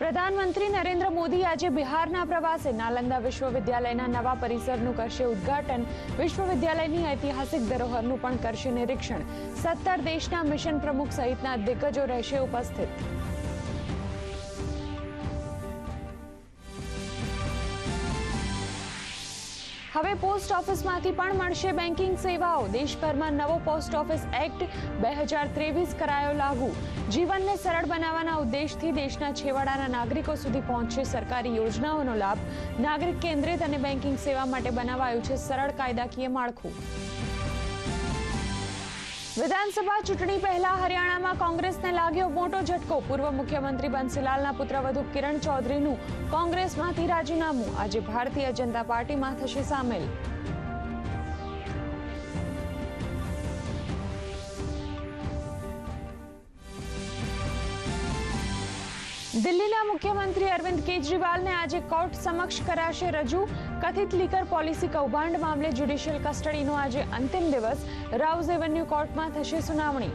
પ્રધાનમંત્રી નરેન્દ્ર મોદી આજે બિહારના પ્રવાસે નાલંદા વિશ્વવિદ્યાલયના નવા પરિસરનું કરશે ઉદ્ઘાટન। વિશ્વવિદ્યાલયની ઐતિહાસિક ધરોહરનું પણ કરશે નિરીક્ષણ। 17 દેશના મિશન પ્રમુખ સહિતના દિગ્ગજો રહેશે ઉપસ્થિત। હવે પોસ્ટ ઓફિસમાંથી પણ મળશે બેન્કિંગ સેવાઓ। દેશભરમાં નવો પોસ્ટ ઓફિસ એક્ટ 2023 કરાયો લાગુ। જીવનને સરળ બનાવવાના ઉદ્દેશથી દેશના છેવાડાના નાગરિકો સુધી પહોંચશે સરકારી યોજનાઓનો લાભ। નાગરિક કેન્દ્રિત અને બેન્કિંગ સેવા માટે બનાવાયું છે સરળ કાયદાકીય માળખું। વિધાનસભા ચૂંટણી પહેલા હરિયાણામાં કોંગ્રેસને લાગ્યો મોટો ઝટકો। પૂર્વ મુખ્યમંત્રી બંસીલાલના પુત્રવધુ કિરણ ચૌધરીનું કોંગ્રેસમાંથી રાજીનામું આજે ભારતીય જનતા પાર્ટીમાં થશે સામેલ। દિલ્હીના મુખ્યમંત્રી અરવિંદ કેજરીવાલને આજે કોર્ટ સમક્ષ કરાશે રજૂ। કથિત લીકર પોલિસી કૌભાંડ મામલે જ્યુડિશિયલ કસ્ટડીનો આજે અંતિમ દિવસ। રાઉઝ એવન્યુ કોર્ટમાં થશે સુનાવણી।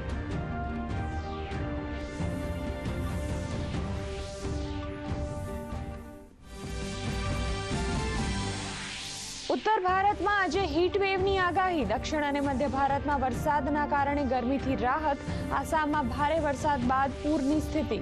ઉત્તર ભારતમાં આજે હીટ વેવની આગાહી। દક્ષિણ અને મધ્ય ભારતમાં વરસાદના કારણે ગરમીથી રાહત। આસામમાં ભારે વરસાદ બાદ પૂરની સ્થિતિ।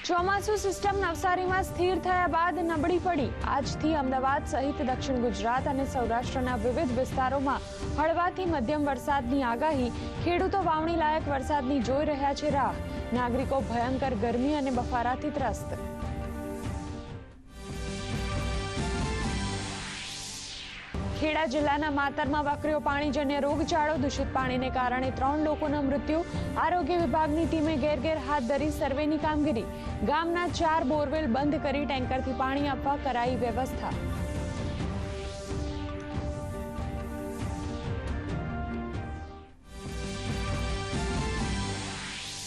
ચોમાસુ સિસ્ટમ નવસારીમાં સ્થિર થયા બાદ નબળી પડી। આજથી અમદાવાદ સહિત દક્ષિણ ગુજરાત અને સૌરાષ્ટ્રના વિવિધ વિસ્તારોમાં હળવાથી મધ્યમ વરસાદની આગાહી। ખેડૂતો વાવણી લાયક વરસાદની જોઈ રહ્યા છે રાહ। નાગરિકો ભયંકર ગરમી અને બફારાથી ત્રસ્ત। ખેડા જિલ્લાના માતરમાં વકર્યો પાણીજન્ય રોગચાળો। દૂષિત પાણીને કારણે 3 લોકોના મૃત્યુ। આરોગ્ય વિભાગની ટીમે ઘેર હાથ ધરી સર્વેની કામગીરી। ગામના 4 બોરવેલ બંધ કરી ટેન્કરથી પાણી આપવા કરાઈ વ્યવસ્થા।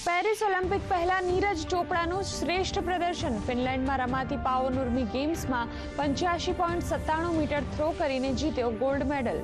પેરિસ ઓલિમ્પિક પહેલા નીરજ ચોપડાનું શ્રેષ્ઠ પ્રદર્શન। ફિનલેન્ડમાં રમાતી પાવોનુર્મી ગેમ્સમાં 85.97 મીટર થ્રો કરીને જીત્યો ગોલ્ડ મેડલ।